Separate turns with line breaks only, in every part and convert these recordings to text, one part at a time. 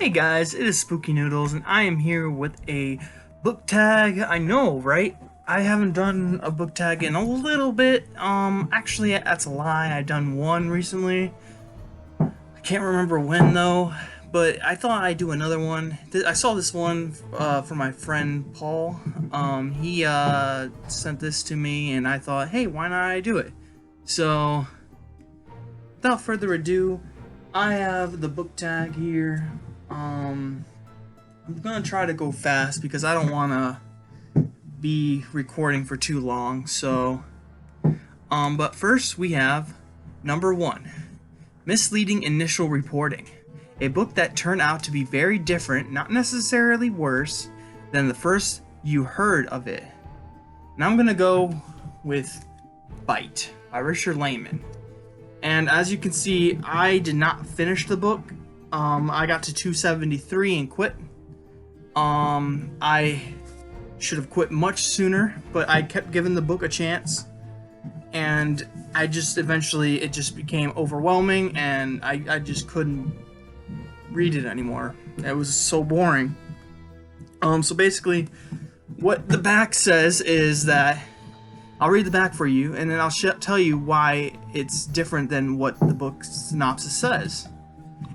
Hey guys, it is Spooky Noodles, and I am here with a book tag. I know, right? I haven't done a book tag in a little bit. Actually, that's a lie. I've done one recently. I can't remember when though, but I thought I'd do another one. I saw this one from my friend Paul. He sent this to me, and I thought, hey, why not I do it? So, without further ado, I have the book tag here. I'm gonna try to go fast because I don't want to be recording for too long. So, but first we have number 1, Misleading Initial Reporting, a book that turned out to be very different, not necessarily worse, than the first you heard of it. Now I'm gonna go with Bite by Richard Lehman. And as you can see, I did not finish the book. I got to 273 and quit. I should have quit much sooner, but I kept giving the book a chance. And I just eventually, it just became overwhelming, and I just couldn't read it anymore. It was so boring. So basically, what the back says is that I'll read the back for you, and then I'll tell you why it's different than what the book synopsis says.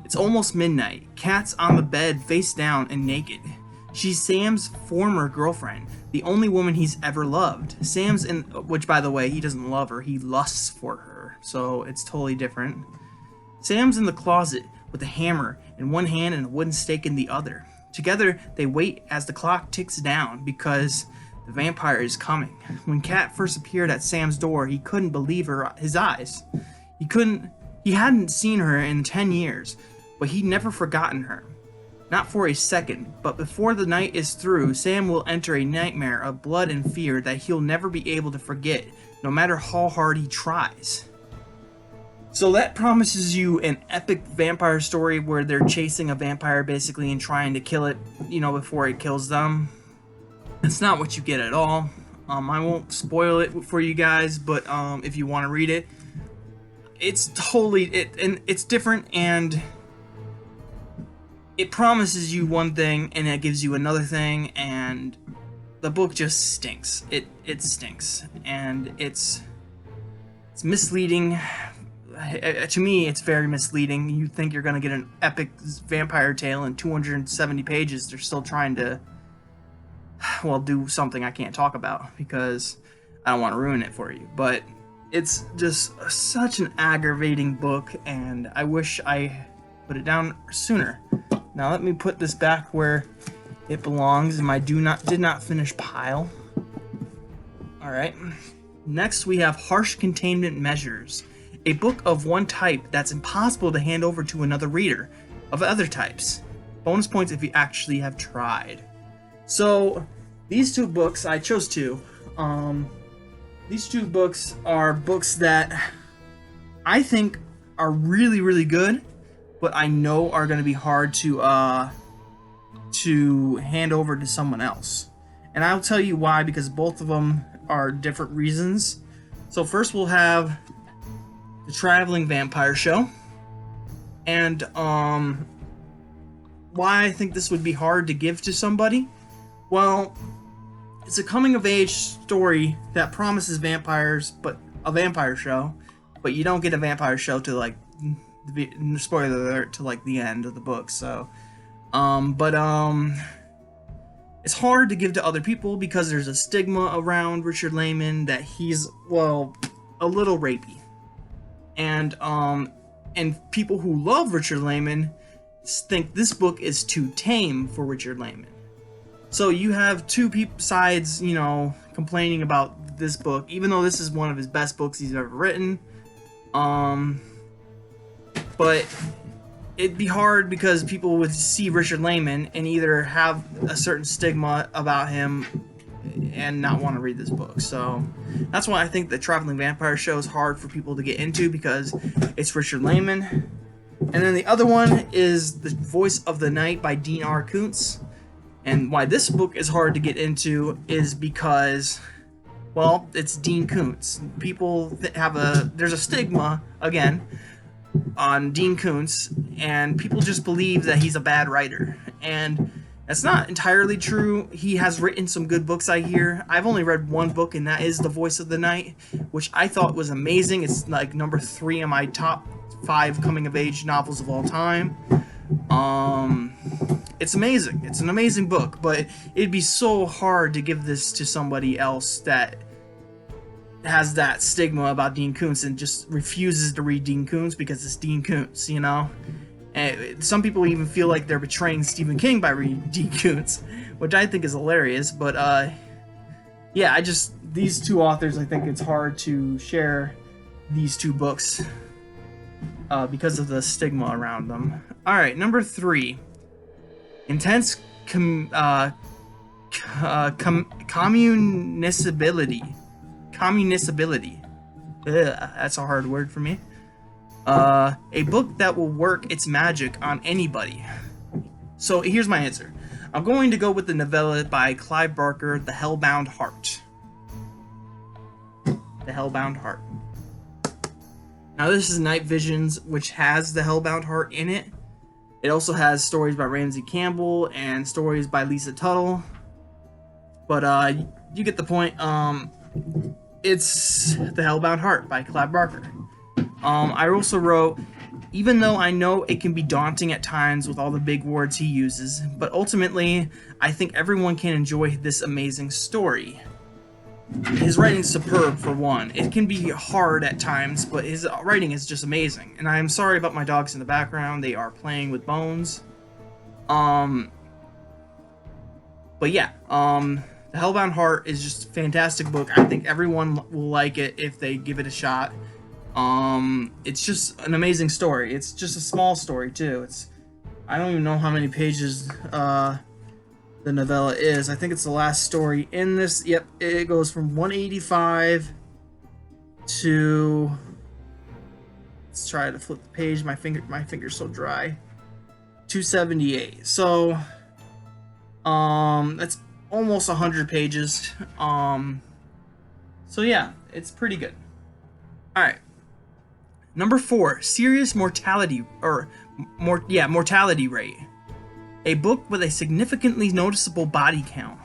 It's almost midnight. Kat's on the bed, face down and naked. She's Sam's former girlfriend, the only woman he's ever loved. Sam's in, which by the way, he doesn't love her, he lusts for her, so it's totally different. Sam's in the closet with a hammer in one hand and a wooden stake in the other. Together, they wait as the clock ticks down because the vampire is coming. When Kat first appeared at Sam's door, he couldn't believe his eyes. He hadn't seen her in 10 years, but he'd never forgotten her. Not for a second, but before the night is through, Sam will enter a nightmare of blood and fear that he'll never be able to forget, no matter how hard he tries. So that promises you an epic vampire story where they're chasing a vampire basically and trying to kill it, before it kills them. It's not what you get at all. I won't spoil it for you guys, but if you want to read it, it's it's different, and it promises you one thing and it gives you another thing, and the book just stinks. It stinks, and it's misleading. To me, it's very misleading. You think you're gonna get an epic vampire tale in 270 pages. They're still trying to, do something I can't talk about because I don't want to ruin it for you. But it's just such an aggravating book, and I wish I put it down sooner. Now let me put this back where it belongs in my did not finish pile. Alright. Next we have Harsh Containment Measures, a book of one type that's impossible to hand over to another reader of other types. Bonus points if you actually have tried. So these two books, I chose two. These two books are books that I think are really, really good, but I know are going to be hard to hand over to someone else. And I'll tell you why, because both of them are different reasons. So first we'll have The Traveling Vampire Show. And why I think this would be hard to give to somebody. Well, it's a coming-of-age story that promises vampires, but a vampire show, but you don't get a vampire show to spoiler alert, to the end of the book. So, it's hard to give to other people because there's a stigma around Richard Lehman that he's a little rapey, and people who love Richard Lehman think this book is too tame for Richard Lehman. So you have two sides, complaining about this book, even though this is one of his best books he's ever written. But it'd be hard because people would see Richard Lehman and either have a certain stigma about him and not want to read this book. So that's why I think The Traveling Vampire Show is hard for people to get into, because it's Richard Lehman. And then the other one is The Voice of the Night by Dean R. Koontz. And why this book is hard to get into is because, it's Dean Koontz. People there's a stigma, again, on Dean Koontz, and people just believe that he's a bad writer. And that's not entirely true. He has written some good books, I hear. I've only read one book, and that is The Voice of the Night, which I thought was amazing. It's like number 3 on my top 5 coming-of-age novels of all time. It's amazing. It's an amazing book, but it'd be so hard to give this to somebody else that has that stigma about Dean Koontz and just refuses to read Dean Koontz because it's Dean Koontz, you know? And some people even feel like they're betraying Stephen King by reading Dean Koontz, which I think is hilarious, but yeah, these two authors, I think it's hard to share these two books because of the stigma around them. Alright, number 3. Intense communicability. Communicability. Ugh, that's a hard word for me. A book that will work its magic on anybody. So here's my answer. I'm going to go with the novella by Clive Barker, The Hellbound Heart. The Hellbound Heart. Now this is Night Visions, which has The Hellbound Heart in it. It also has stories by Ramsey Campbell and stories by Lisa Tuttle. But you get the point. It's The Hellbound Heart by Clive Barker. I also wrote, even though I know it can be daunting at times with all the big words he uses, but ultimately, I think everyone can enjoy this amazing story. His writing's superb, for one. It can be hard at times, but his writing is just amazing. And I'm sorry about my dogs in the background. They are playing with bones. But yeah, The Hellbound Heart is just a fantastic book. I think everyone will like it if they give it a shot. It's just an amazing story. It's just a small story, too. I don't even know how many pages, the novella is. I think it's the last story in this. Yep, it goes from 185 to... Let's try to flip the page. My finger's so dry. 278. So, that's almost 100 pages. So yeah, it's pretty good. Alright. Number 4, Serious Mortality, Mortality Rate. A book with a significantly noticeable body count.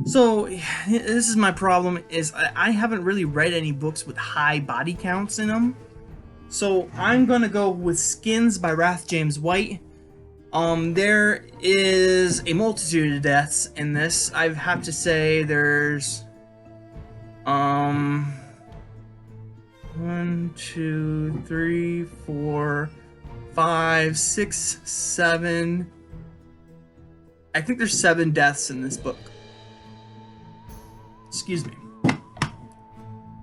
So, this is my problem, is I haven't really read any books with high body counts in them. So, I'm gonna go with Skins by Rath James White. There is a multitude of deaths in this. I have to say there's 1, 2, 3, 4, 5, 6, 7. I think there's 7 deaths in this book. Excuse me.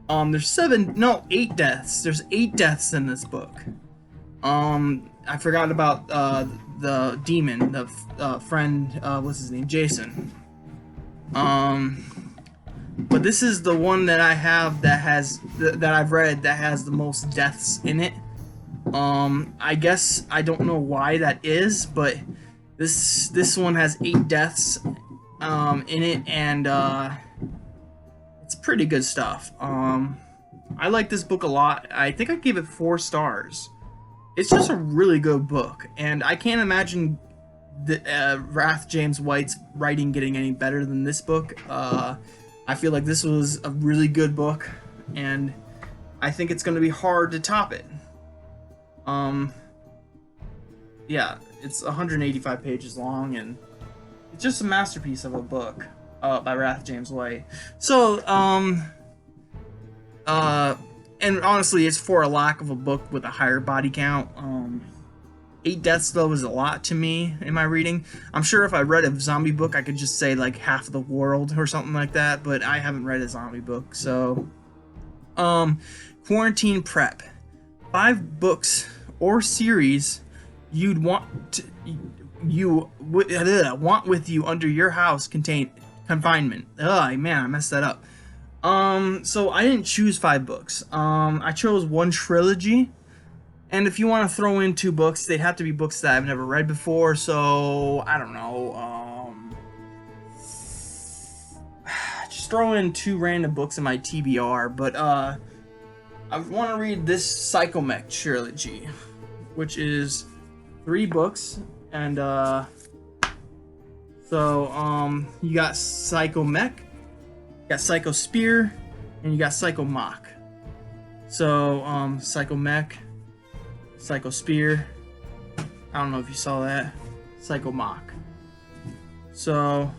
There's 8 deaths. There's 8 deaths in this book. I forgot about the demon, the friend, what's his name? Jason. But this is the one that I have that I've read that has the most deaths in it. I guess I don't know why that is, but this one has 8 deaths in it, and it's pretty good stuff. I like this book a lot. I think I gave it 4 stars. It's just a really good book, and I can't imagine Rath James White's writing getting any better than this book. I feel like this was a really good book, and I think it's going to be hard to top it. Yeah, it's 185 pages long, and it's just a masterpiece of a book by Rath James White. So, and honestly, it's for a lack of a book with a higher body count. 8 deaths, though, is a lot to me in my reading. I'm sure if I read a zombie book, I could just say, like, half of the world or something like that, but I haven't read a zombie book, so... Quarantine Prep. 5 books or series you'd want with you under your house confinement. Ugh, man, I messed that up. So I didn't choose 5 books. I chose one trilogy. And if you want to throw in 2 books, they have to be books that I've never read before, so I don't know. Just throw in 2 random books in my TBR, but I want to read this Psychomech trilogy, which is 3 books, and so you got Psychomech, you got Psychospear, and you got Psychomach. So Psychomech, Psychospear, I don't know if you saw that, Psychomach. So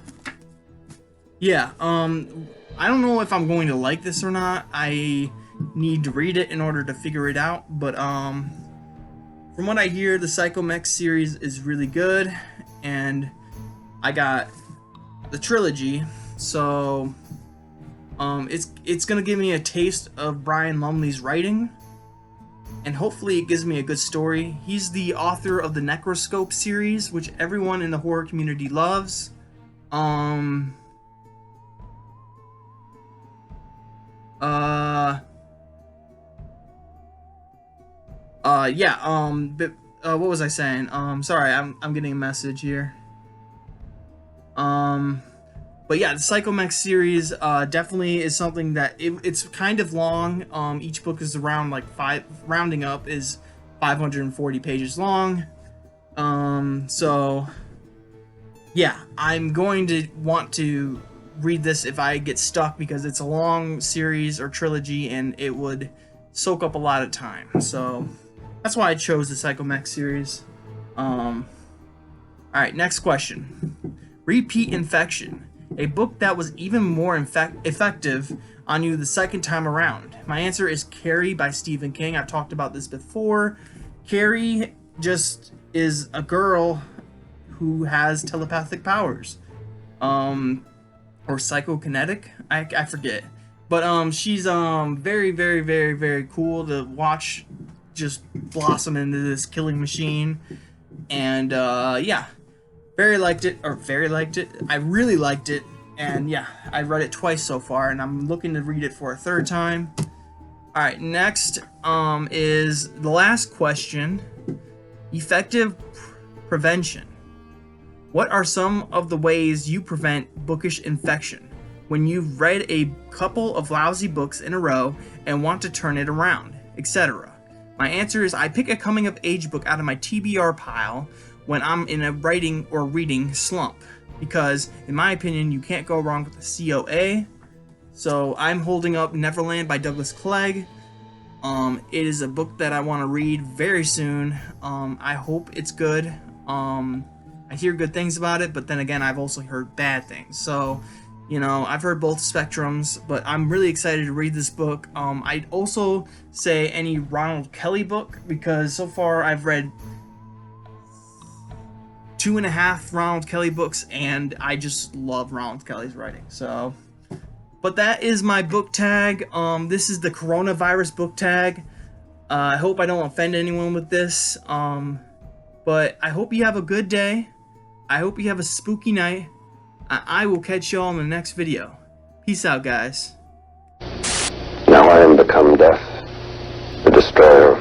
yeah, I don't know if I'm going to like this or not. I need to read it in order to figure it out, but from what I hear, the Psychomech series is really good, and I got the trilogy, so it's gonna give me a taste of Brian Lumley's writing, and hopefully it gives me a good story. He's the author of the Necroscope series, which everyone in the horror community loves. What was I saying? Sorry, I'm getting a message here. But yeah, the Psychomech series definitely is something that it's kind of long. Each book is around like rounding up is 540 pages long. So yeah, I'm going to want to read this if I get stuck, because it's a long series or trilogy and it would soak up a lot of time. So that's why I chose the Psychomech series. Alright, next question. Repeat Infection. A book that was even more effective on you the second time around. My answer is Carrie by Stephen King. I've talked about this before. Carrie just is a girl who has telepathic powers. Or psychokinetic, I forget. But she's very, very, very, very cool to watch just blossom into this killing machine. And yeah, I really liked it. And yeah, I read it twice so far, and I'm looking to read it for a third time. Alright, next is the last question. Effective prevention. What are some of the ways you prevent bookish infection when you've read a couple of lousy books in a row and want to turn it around, etc.? My answer is I pick a coming of age book out of my TBR pile when I'm in a writing or reading slump, because in my opinion you can't go wrong with the COA. So I'm holding up Neverland by Douglas Clegg. It is a book that I want to read very soon. I hope it's good. I hear good things about it, but then again, I've also heard bad things. So, you know, I've heard both spectrums, but I'm really excited to read this book. I'd also say any Ronald Kelly book, because so far I've read 2.5 Ronald Kelly books, and I just love Ronald Kelly's writing. So, but that is my book tag. This is the coronavirus book tag. I hope I don't offend anyone with this. But I hope you have a good day. I hope you have a spooky night. I will catch y'all in the next video. Peace out, guys.
Now I am become death, the destroyer of